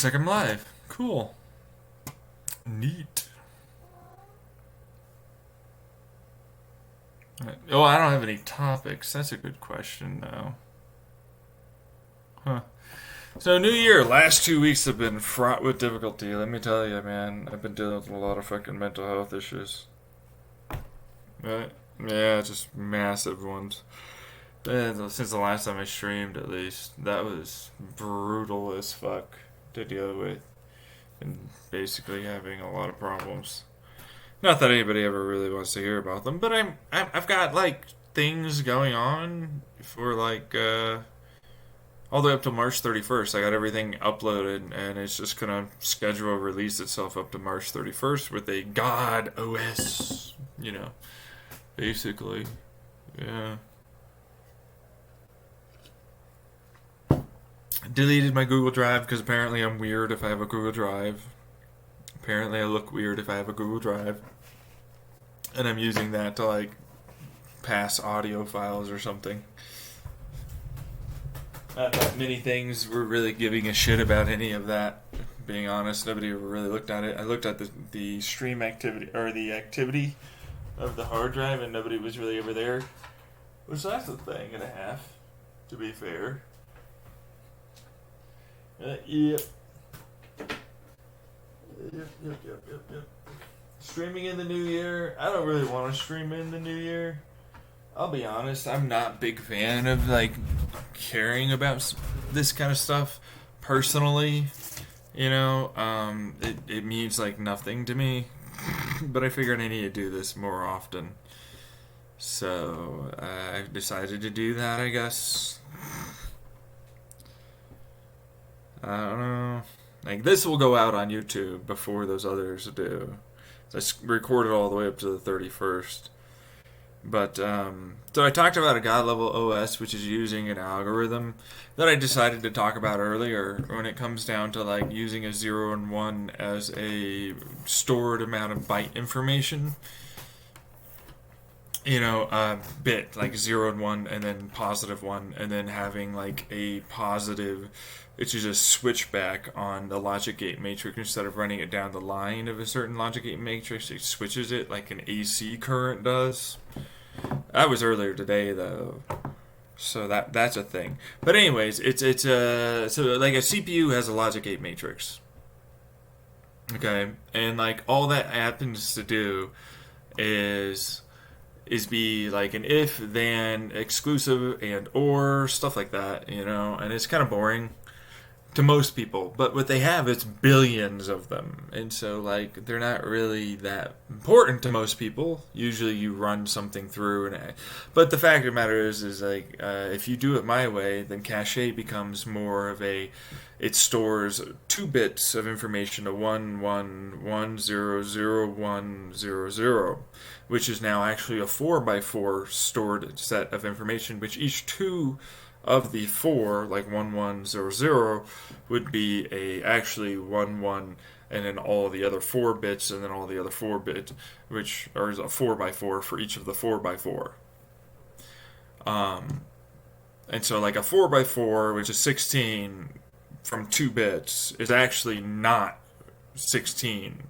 Looks like I'm live. Cool. Neat. Oh, I don't have any topics. That's a good question, though. Huh. So, New Year. Last 2 weeks have been fraught with difficulty. Let me tell you, man. I've been dealing with a lot of fucking mental health issues. But, yeah, just massive ones. Since the last time I streamed, at least. That was brutal as fuck to deal with. And basically having a lot of problems. Not that anybody ever really wants to hear about them, but I've got like things going on for like all the way up to March 31st. I got everything uploaded, and it's just gonna schedule release itself up to March 31st with a God OS. Basically, yeah. Deleted my Google Drive because apparently I'm weird if I have a Google Drive. Apparently I look weird if I have a Google Drive, and I'm using that to like pass audio files or something. Not that many things were really giving a shit about any of that. Being honest, nobody really looked at it. I looked at the stream activity or the activity of the hard drive, and nobody was really over there. Which that's a thing and a half, to be fair. Yep. Yep. Streaming in the new year. I don't really want to stream in the new year. I'll be honest, I'm not a big fan of like caring about this kind of stuff personally. It means like nothing to me. But I figured I need to do this more often. So I decided to do that, I guess. I don't know. Like, this will go out on YouTube before those others do. I recorded all the way up to the 31st. But, so I talked about a God level OS, which is using an algorithm that I decided to talk about earlier when it comes down to, like, using a 0 and 1 as a stored amount of byte information. Bit, like 0 and 1, and then positive 1, and then having, like, a positive. It's just a switchback on the logic gate matrix. Instead of running it down the line of a certain logic gate matrix, it switches it like an AC current does. That was earlier today, though, so that's a thing. But anyways, it's so like a CPU has a logic gate matrix, okay, and like all that happens to do is be like an if, then, exclusive, and or stuff like that, and it's kind of boring to most people, but what they have is billions of them, and so like they're not really that important to most people. Usually you run something through, but the fact of the matter is like if you do it my way, then cache becomes more of it stores 2 bits of information to 111000100, which is now actually a 4x4 stored set of information, which each two of the 4, like 1100, would be actually 11, and then all the other 4 bits, and then all the other 4 bits, which are a 4x4 for each of the 4x4. And so like a 4x4, which is 16 from 2 bits, is actually not 16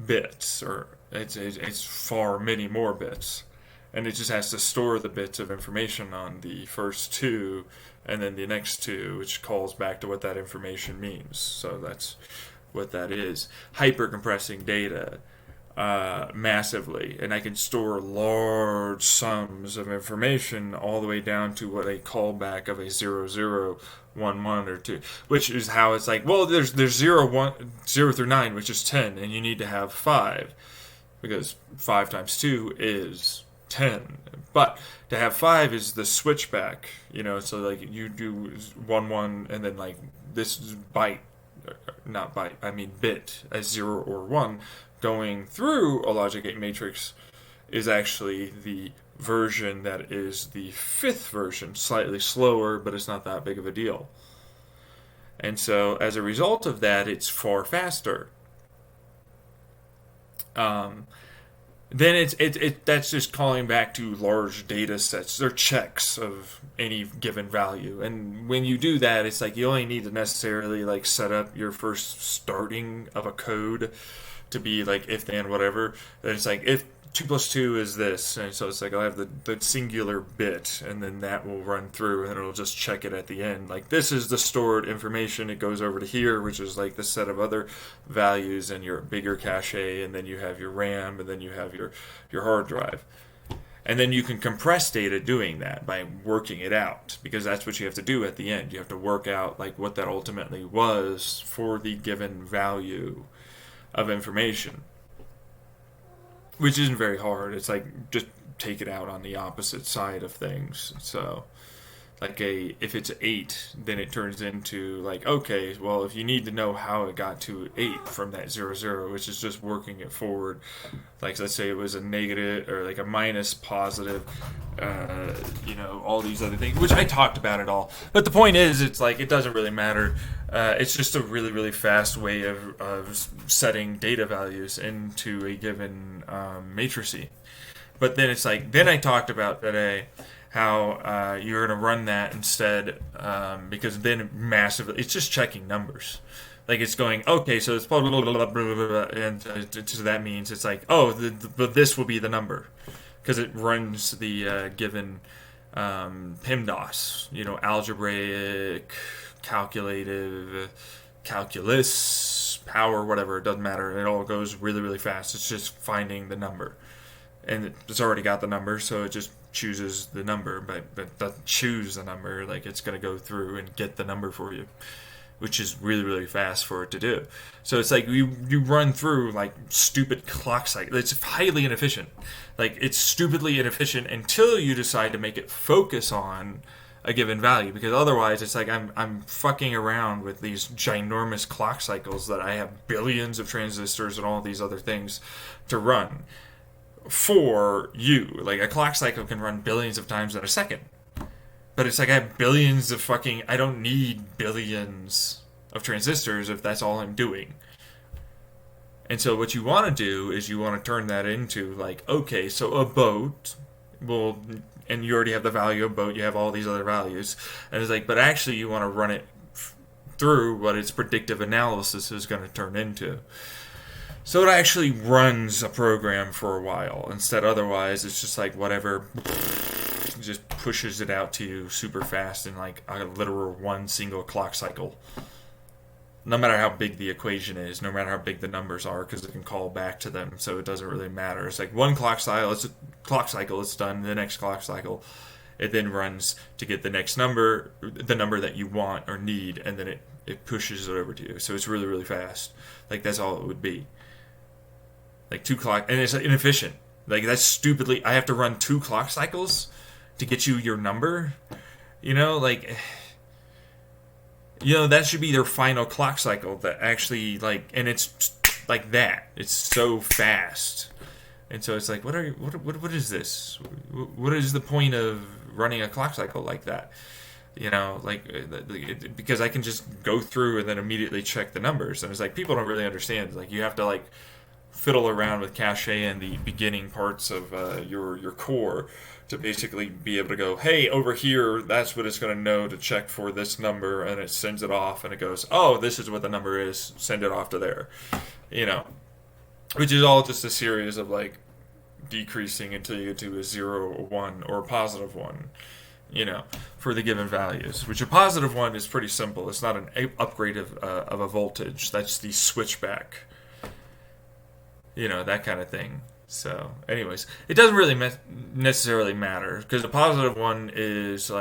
bits, or it's far many more bits. And it just has to store the bits of information on the first 2, and then the next 2, which calls back to what that information means. So that's what that is. Hyper compressing data massively, and I can store large sums of information all the way down to what a callback of a 0011 or 2, which is how it's like, well, there's 0 through 9, which is 10, and you need to have 5, because 5 times 2 is 10, but to have 5 is the switchback, so like you do 1 and then like this byte, not byte, I mean bit, as 0 or 1 going through a logic gate matrix is actually the version that is the 5th version, slightly slower, but it's not that big of a deal. And so as a result of that, it's far faster. then that's just calling back to large data sets. They're checks of any given value, and when you do that, it's like you only need to necessarily like set up your first starting of a code to be like if then whatever. Then it's like if 2 plus 2 is this, and so it's like I'll have the singular bit, and then that will run through, and it'll just check it at the end. Like this is the stored information. It goes over to here, which is like the set of other values and your bigger cache, and then you have your RAM, and then you have your hard drive. And then you can compress data doing that by working it out, because that's what you have to do at the end. You have to work out like what that ultimately was for the given value of information, which isn't very hard. It's like just take it out on the opposite side of things. So like if it's 8, then it turns into like, okay, well, if you need to know how it got to 8 from that 0 0, which is just working it forward, like let's say it was a negative or like a minus positive, all these other things, which I talked about it all. But the point is, it's like it doesn't really matter. It's just a really, really fast way of setting data values into a given matrice. But then it's like, then I talked about today how you're going to run that instead, because then massively, it's just checking numbers. Like it's going, okay, so it's blah, blah, blah, blah, blah, blah, blah, and so that means it's like, oh, this will be the number. Because it runs the given PIMDOS, algebraic, calculative, calculus, power, whatever, it doesn't matter. It all goes really, really fast. It's just finding the number. And it's already got the number, so it just chooses the number, but doesn't choose the number. Like it's going to go through and get the number for you, which is really, really fast for it to do. So it's like you run through like stupid clock cycles. It's highly inefficient. Like it's stupidly inefficient until you decide to make it focus on a given value, because otherwise it's like I'm fucking around with these ginormous clock cycles that I have billions of transistors and all these other things to run for you. Like a clock cycle can run billions of times in a second. But it's like I have billions of I don't need billions of transistors if that's all I'm doing. And so what you want to do is you want to turn that into like, okay, so a boat will, and you already have the value of boat, you have all these other values. And it's like, but actually you want to run it through what its predictive analysis is going to turn into. So it actually runs a program for a while. Instead, otherwise, it's just like whatever, just pushes it out to you super fast in like a literal one single clock cycle. No matter how big the equation is, no matter how big the numbers are, because it can call back to them, so it doesn't really matter. It's like one clock cycle, it's done. The next clock cycle, it then runs to get the next number, the number that you want or need, and then it pushes it over to you. So it's really, really fast. Like that's all it would be. Like 2 clock, and it's inefficient. Like that's stupidly, I have to run 2 clock cycles to get you your number. That should be their final clock cycle that actually and it's like that. It's so fast. And so it's like, what is this? What is the point of running a clock cycle like that? Because I can just go through and then immediately check the numbers. And it's like, people don't really understand. Like you have to fiddle around with cache and the beginning parts of your core to basically be able to go, hey, over here, that's what it's going to know to check for this number, and it sends it off, and it goes, oh, this is what the number is, send it off to there, which is all just a series of decreasing until you get to a 0, a 1, or a positive 1, for the given values, which a positive 1 is pretty simple. It's not an upgrade of a voltage. That's the switchback, that kind of thing. So, anyways, it doesn't really necessarily matter, because the positive 1 is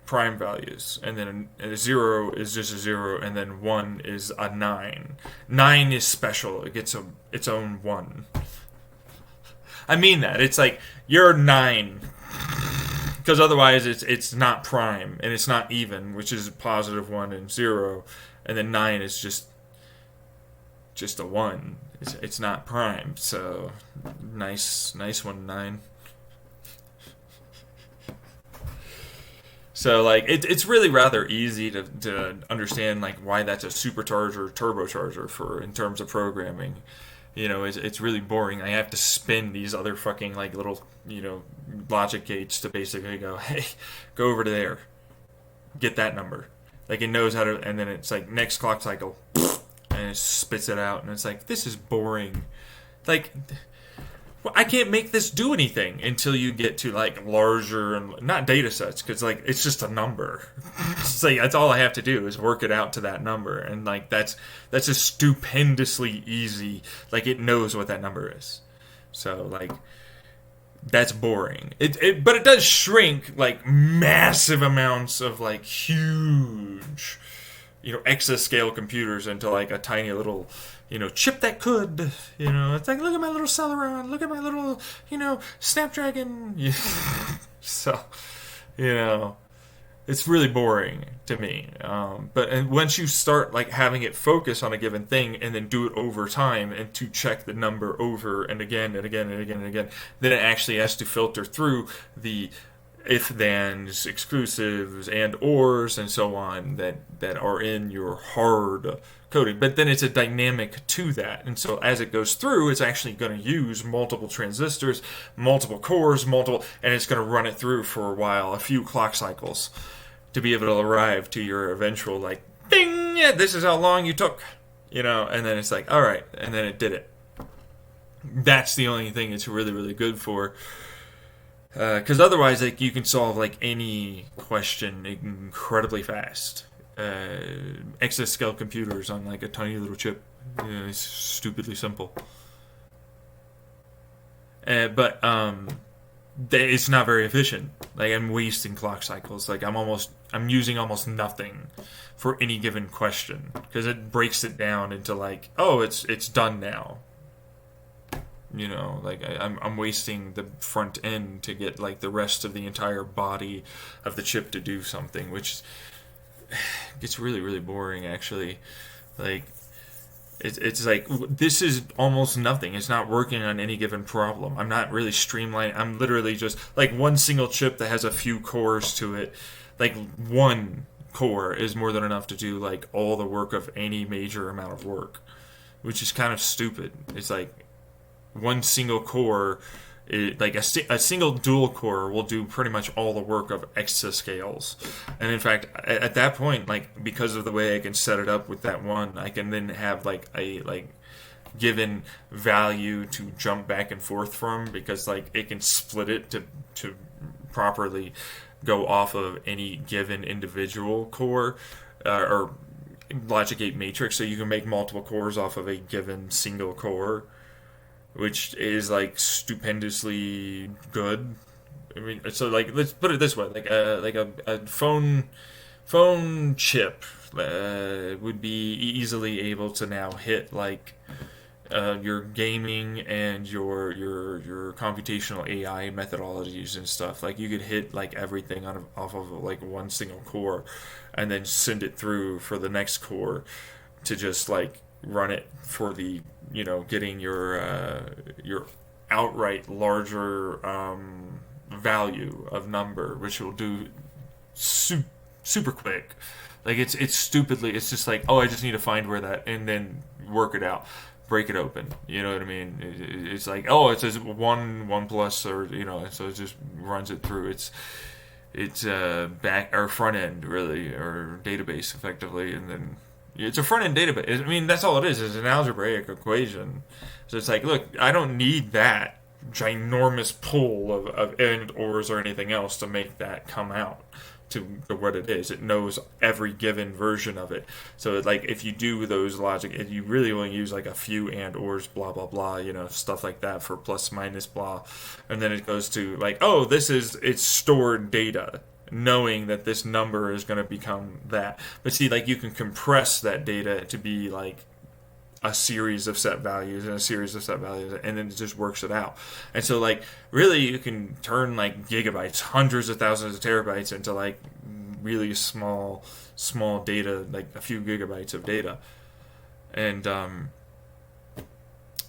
prime values, and then a 0 is just a 0, and then 1 is a 9. 9 is special; it gets its own 1. I mean that it's like you're 9, because otherwise it's not prime and it's not even, which is positive 1 and 0, and then 9 is just a 1. It's not prime, so nice one, 9. So it's really rather easy to understand why that's a supercharger, turbocharger in terms of programming, it's really boring. I have to spin these other fucking like little, logic gates to basically go, hey, go over to there, get that number. Like it knows how to, and then it's like next clock cycle, and it spits it out, and it's like, this is boring. Like, well, I can't make this do anything until you get to like larger and not data sets, because like it's just a number. It's like that's all I have to do is work it out to that number, and like that's just stupendously easy. Like it knows what that number is. So like that's boring. But it does shrink like massive amounts of like huge, exascale computers into like a tiny little, chip that could, it's like, look at my little Celeron, look at my little, Snapdragon. So, it's really boring to me. But once you start like having it focus on a given thing and then do it over time and to check the number over and again and again and again and again, then it actually has to filter through the if-thens, exclusives, and ors, and so on that are in your hard coding. But then it's a dynamic to that, and so as it goes through, it's actually going to use multiple transistors, multiple cores, and it's going to run it through for a while, a few clock cycles, to be able to arrive to your eventual like, ding, yeah, this is how long you took, and then it's like, all right, and then it did it. That's the only thing it's really, really good for. Because otherwise, like, you can solve like any question incredibly fast. Exascale computers on like a tiny little chip, it's stupidly simple. But it's not very efficient. Like I'm wasting clock cycles. Like I'm using almost nothing for any given question because it breaks it down into like, oh, it's done now. Like I'm wasting the front end to get like the rest of the entire body of the chip to do something, which gets really, really boring actually. Like it's like this is almost nothing. It's not working on any given problem. I'm not really streamlining. I'm literally just like one single chip that has a few cores to it. Like one core is more than enough to do like all the work of any major amount of work, which is kind of stupid. It's like one single core, like a single dual core will do pretty much all the work of exascales. And in fact, at that point, like because of the way I can set it up with that one, I can then have like a given value to jump back and forth from, because like it can split it to properly go off of any given individual core or logic gate matrix. So you can make multiple cores off of a given single core, which is like stupendously good. I mean, so like let's put it this way: like a phone chip would be easily able to now hit like your gaming and your computational AI methodologies and stuff. Like you could hit like everything off of like one single core, and then send it through for the next core to just like run it for the getting your outright larger value of number, which will do super quick. Like it's stupidly, it's just like, oh, I just need to find where that, and then work it out, break it open. You know what I mean? It's like, oh, it says one plus, or so it just runs it through. It's back or front end really, or database effectively, and then it's a front end database. I mean, that's all it is. It's an algebraic equation. So it's like, look, I don't need that ginormous pool of and ors or anything else to make that come out to what it is. It knows every given version of it. So like if you do those logic, if you really only use like a few and ors, blah blah blah, stuff like that for plus minus blah, and then it goes to like, oh, it's stored data, knowing that this number is going to become that. But see, like you can compress that data to be like a series of set values and a series of set values, and then it just works it out. And so like really you can turn like gigabytes, hundreds of thousands of terabytes into like really small data, like a few gigabytes of data. And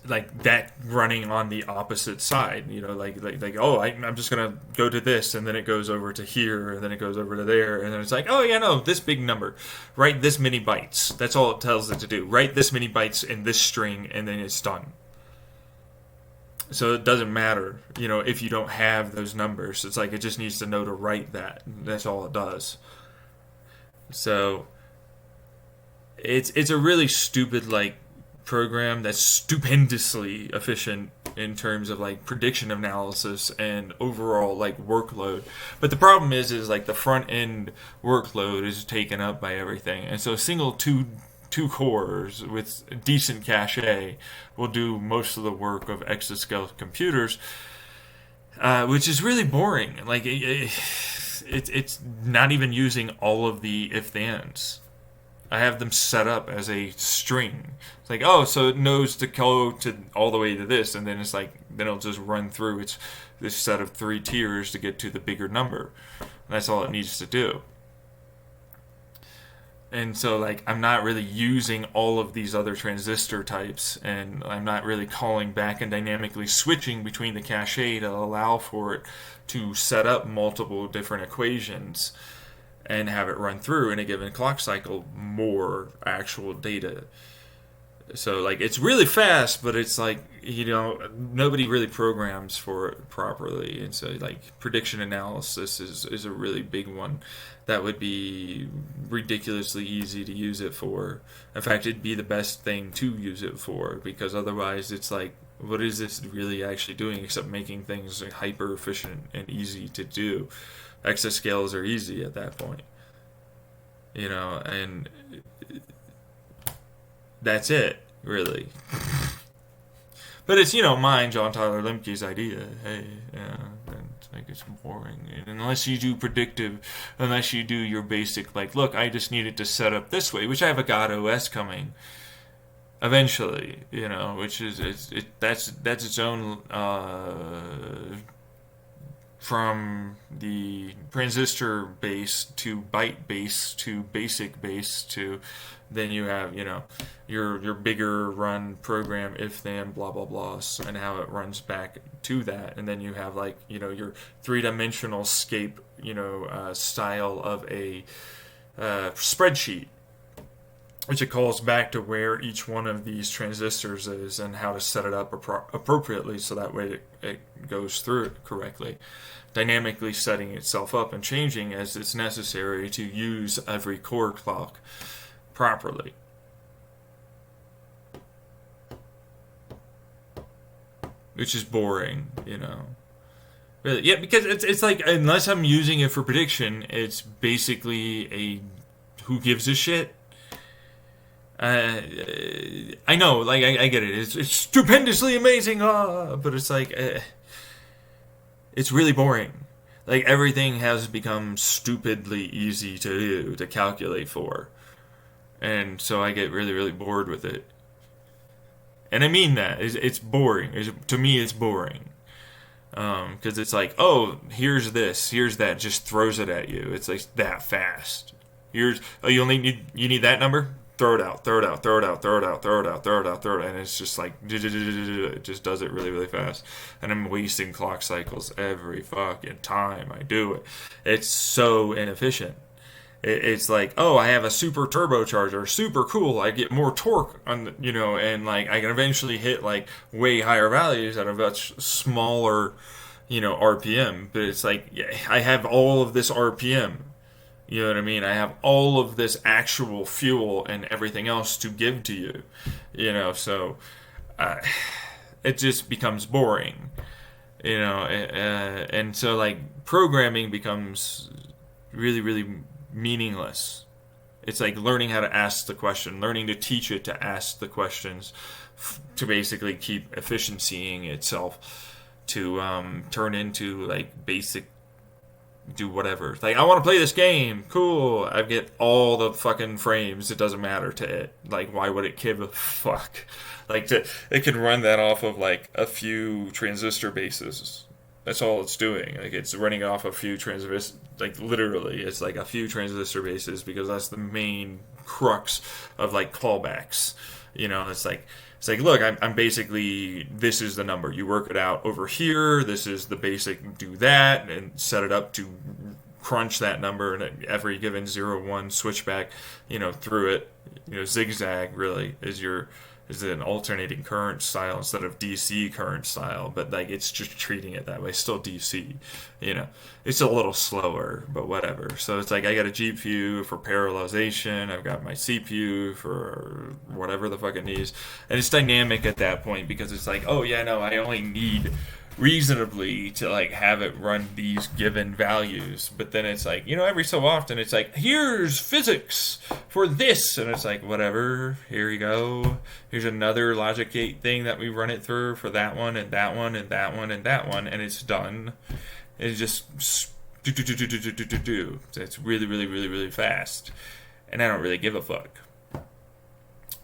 like that running on the opposite side, like oh, I'm just gonna go to this, and then it goes over to here, and then it goes over to there, and then it's like, oh yeah, no, this big number, write this many bytes. That's all it tells it to do. Write this many bytes in this string, and then it's done. So it doesn't matter, if you don't have those numbers. It's like it just needs to know to write that. That's all it does. So it's a really stupid like program that's stupendously efficient in terms of like prediction analysis and overall like workload. But the problem is like the front end workload is taken up by everything, and so a single two cores with decent cache will do most of the work of exascale computers, which is really boring. Like it's not even using all of the if thens. I have them set up as a string. It's like, oh, so it knows to go to all the way to this, and then it's like, then it'll just run through its this set of three tiers to get to the bigger number. And that's all it needs to do. And so, like, I'm not really using all of these other transistor types, and I'm not really calling back and dynamically switching between the cache to allow for it to set up multiple different equations and have it run through in a given clock cycle more actual data. So like it's really fast, but it's like nobody really programs for it properly, and so like prediction analysis is a really big one that would be ridiculously easy to use it for. In fact, it'd be the best thing to use it for, because otherwise it's like, what is this really actually doing except making things like hyper efficient and easy to do? Exascales are easy at that point, and that's it, really. But it's, mine, John Tyler Lemke's idea. Hey, and like it's boring. And unless you do predictive, unless you do your basic, like, look, I just need it to set up this way, which I have a God OS coming eventually, which is, that's its own, from the transistor base to byte base to basic base to then you have your bigger run program if then blah blah blahs and how it runs back to that, and then you have like your three-dimensional scape style of a spreadsheet, which it calls back to where each one of these transistors is and how to set it up appropriately so that way it goes through it correctly, dynamically setting itself up and changing as it's necessary to use every core clock properly. Which is boring, Really, yeah, because it's like, unless I'm using it for prediction, it's basically a who gives a shit. I know, like I get it. It's stupendously amazing, but it's like it's really boring. Like everything has become stupidly easy to do, to calculate for, and so I get really really bored with it. And I mean that it's boring. To me, it's boring. Because it's like, oh, here's this, here's that, just throws it at you. It's like that fast. You need that number. Throw it out, throw it out, throw it out, throw it out, throw it out, throw it out, throw it, and it's just like it just does it really, really fast, and I'm wasting clock cycles every fucking time I do it. It's so inefficient. It's like, oh, I have a super turbocharger, super cool. I get more torque on, and like I can eventually hit like way higher values at a much smaller, RPM. But it's like, yeah, I have all of this RPM. You know what I mean? I have all of this actual fuel and everything else to give to you. So it just becomes boring. And so like programming becomes really, really meaningless. It's like learning how to ask the question, learning to teach it to ask the questions, to basically keep efficiencying itself, to turn into like basic, do whatever. Like, I want to play this game. Cool. I get all the fucking frames. It doesn't matter to it. Like, why would it give a fuck? Like, it can run that off of like a few transistor bases. That's all it's doing. Like, it's running off a few transistor, like literally, it's like a few transistor bases, because that's the main crux of like callbacks. It's like, look, I'm basically, this is the number. You work it out over here. This is the basic, do that, and set it up to crunch that number, and at every given 0, 1 switchback, through it, zigzag really is is an alternating current style instead of DC current style, but like it's just treating it that way. Still DC, you know. It's a little slower, but whatever. So it's like I got a GPU for parallelization, I've got my CPU for whatever the fuck it needs, and it's dynamic at that point because it's like, oh yeah, no, I only need reasonably to like have it run these given values, but then it's like, you know, every so often it's like, here's physics for this, and it's like, whatever, here you go, here's another logic gate thing that we run it through for that one and that one and that one and that one, and it's done. It's just do. It's really really really really fast, and I don't really give a fuck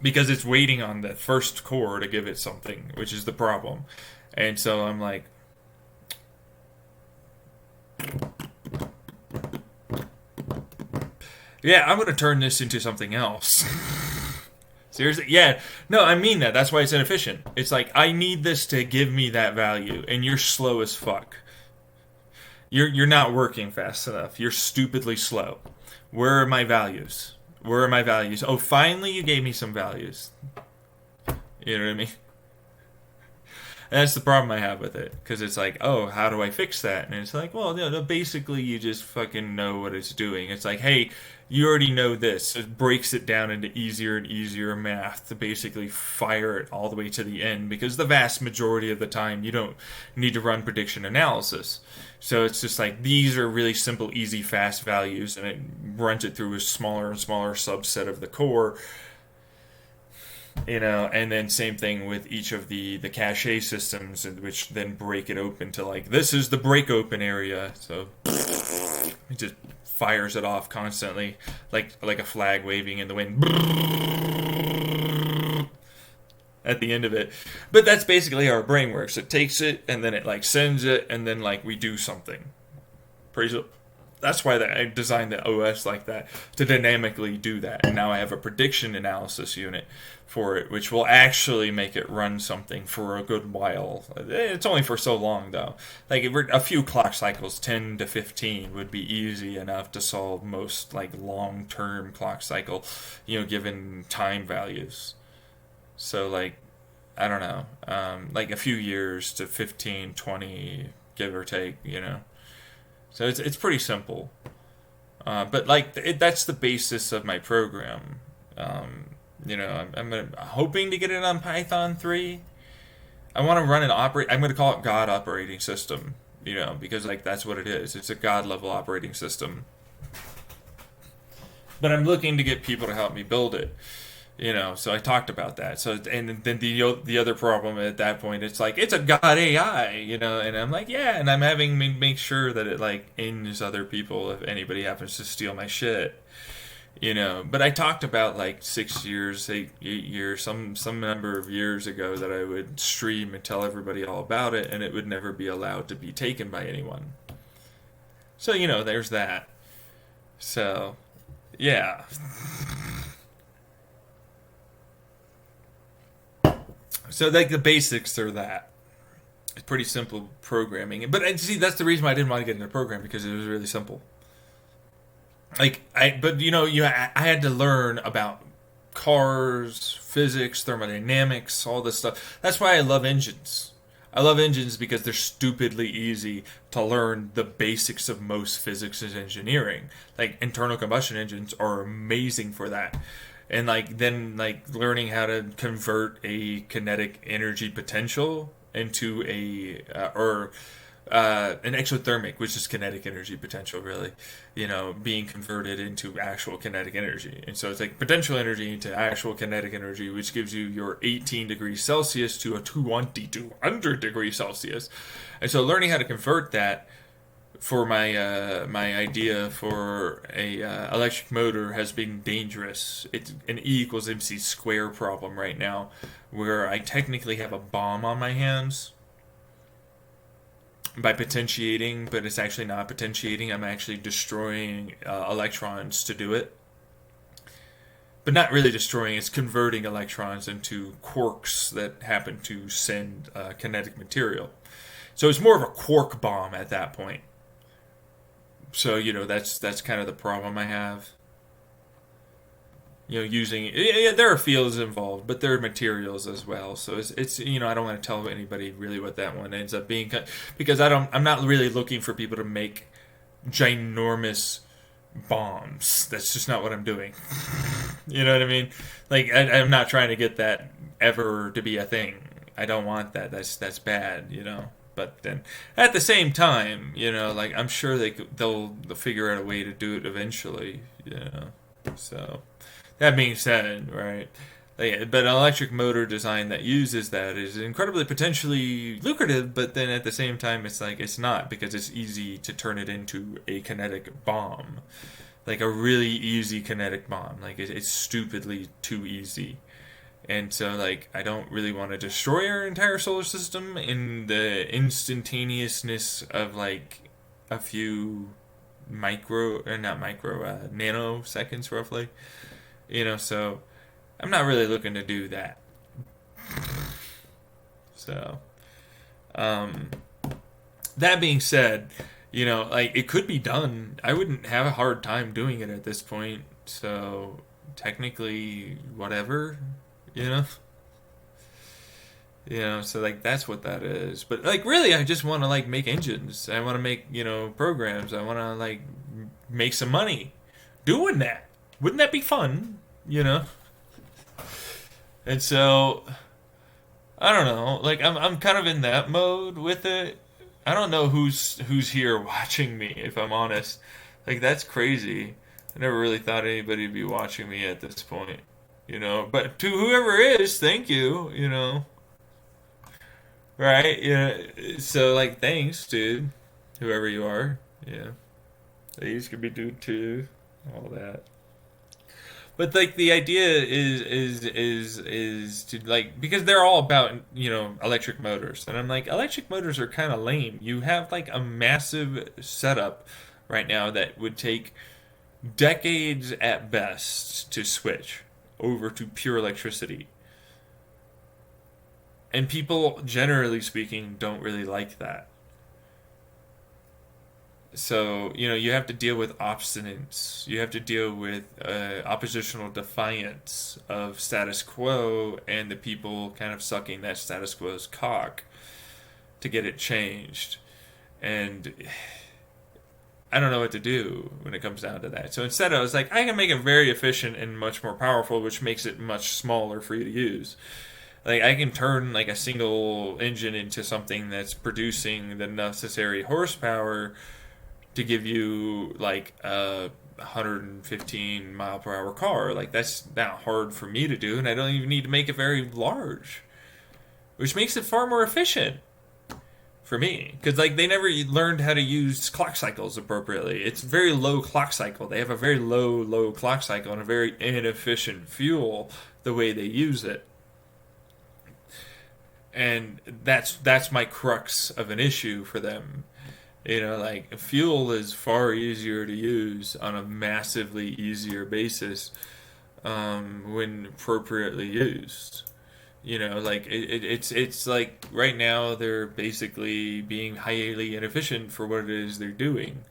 because it's waiting on the first core to give it something, which is the problem. And so I'm like, yeah, I'm going to turn this into something else. Seriously? Yeah. No, I mean that. That's why it's inefficient. It's like, I need this to give me that value, and you're slow as fuck. You're not working fast enough. You're stupidly slow. Where are my values? Where are my values? Oh, finally you gave me some values. You know what I mean? And that's the problem I have with it, because it's like, oh, how do I fix that? And it's like, well, no, basically you just fucking know what it's doing. It's like, hey, you already know this. It breaks it down into easier and easier math to basically fire it all the way to the end, because the vast majority of the time you don't need to run prediction analysis. So it's just like, these are really simple, easy, fast values, and it runs it through a smaller and smaller subset of the core. You know, and then same thing with each of the cache systems, which then break it open to like, this is the break open area. So it just fires it off constantly, like a flag waving in the wind at the end of it. But that's basically how our brain works. It takes it and then it like sends it, and then like we do something. That's why I designed the OS like that, to dynamically do that. And now I have a prediction analysis unit for it, which will actually make it run something for a good while. It's only for so long, though. Like, a few clock cycles, 10 to 15, would be easy enough to solve most, like, long-term clock cycle, you know, given time values. So, like, I don't know, like a few years to 15, 20, give or take, you know. So it's pretty simple, but like that's the basis of my program. You know, I'm hoping to get it on Python 3. I want to run an I'm going to call it God operating system. You know, because like that's what it is. It's a God level operating system. But I'm looking to get people to help me build it. You know, so I talked about that. So, and then the other problem at that point, it's like, it's a God AI, you know, and I'm like, yeah, and I'm having me make sure that it like ends other people if anybody happens to steal my shit, you know. But I talked about like 6 years, 8 years, some number of years ago that I would stream and tell everybody all about it, and it would never be allowed to be taken by anyone. So, you know, there's that. So, yeah. So like the basics are that. It's pretty simple programming. But see, that's the reason why I didn't want to get into program, because it was really simple. But you know, I had to learn about cars, physics, thermodynamics, all this stuff. That's why I love engines. I love engines because they're stupidly easy to learn the basics of most physics and engineering. Like internal combustion engines are amazing for that. And like then like learning how to convert a kinetic energy potential into an exothermic, which is kinetic energy potential, really, you know, being converted into actual kinetic energy. And so it's like potential energy into actual kinetic energy, which gives you your 18 degrees Celsius to a 200 degrees Celsius. And so learning how to convert that for my idea for a electric motor has been dangerous. It's an E equals MC square problem right now, where I technically have a bomb on my hands by potentiating, but it's actually not potentiating. I'm actually destroying electrons to do it. But not really destroying, it's converting electrons into quarks that happen to send kinetic material. So it's more of a quark bomb at that point. So, you know, that's kind of the problem I have. using, yeah, there are fields involved, but there are materials as well. So it's I don't want to tell anybody really what that one ends up being, because I'm not really looking for people to make ginormous bombs. That's just not what I'm doing. You know what I mean? Like I'm not trying to get that ever to be a thing. I don't want that. That's bad. But then at the same time, like I'm sure they'll figure out a way to do it eventually. So that being said, right? But an electric motor design that uses that is incredibly potentially lucrative, but then at the same time, it's like it's not, because it's easy to turn it into a kinetic bomb, like a really easy kinetic bomb. Like it's stupidly too easy. And so, like, I don't really want to destroy our entire solar system in the instantaneousness of, like, a few not micro, nanoseconds, roughly. So I'm not really looking to do that. So, that being said, like, it could be done. I wouldn't have a hard time doing it at this point. So, technically, whatever. you know so like that's what that is. But like really I just want to like make engines. I want to make programs. I want to like make some money doing that. Wouldn't that be fun? And so I don't know, like I'm kind of in that mode with it. I don't know who's here watching me, if I'm honest. Like that's crazy. I never really thought anybody would be watching me at this point. But to whoever is, thank you. Right? Yeah. So like, thanks, dude. Whoever you are. Yeah. These could be dude too. All that. But like the idea is to like, because they're all about electric motors, and I'm like, electric motors are kind of lame. You have like a massive setup right now that would take decades at best to switch over to pure electricity. And people, generally speaking, don't really like that. So, you have to deal with obstinance. You have to deal with oppositional defiance of status quo and the people kind of sucking that status quo's cock to get it changed. And I don't know what to do when it comes down to that. So instead, I was like, I can make it very efficient and much more powerful, which makes it much smaller for you to use. Like I can turn like a single engine into something that's producing the necessary horsepower to give you like a 115 mile per hour car. Like that's not hard for me to do, and I don't even need to make it very large, which makes it far more efficient for me, because like they never learned how to use clock cycles appropriately. It's very low clock cycle. They have a very low clock cycle and a very inefficient fuel the way they use it. And that's my crux of an issue for them. Like fuel is far easier to use on a massively easier basis when appropriately used. Like it's like right now they're basically being highly inefficient for what it is they're doing,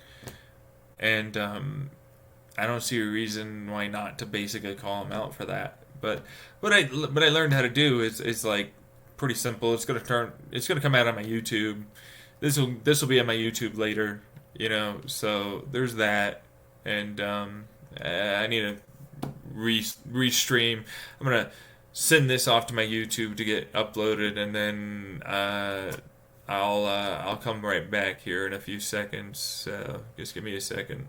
and I don't see a reason why not to basically call them out for that. But what I learned how to do is like pretty simple. It's gonna come out on my YouTube. This will be on my YouTube later. So there's that, and I need to restream. I'm gonna send this off to my YouTube to get uploaded, and then I'll come right back here in a few seconds. So just give me a second.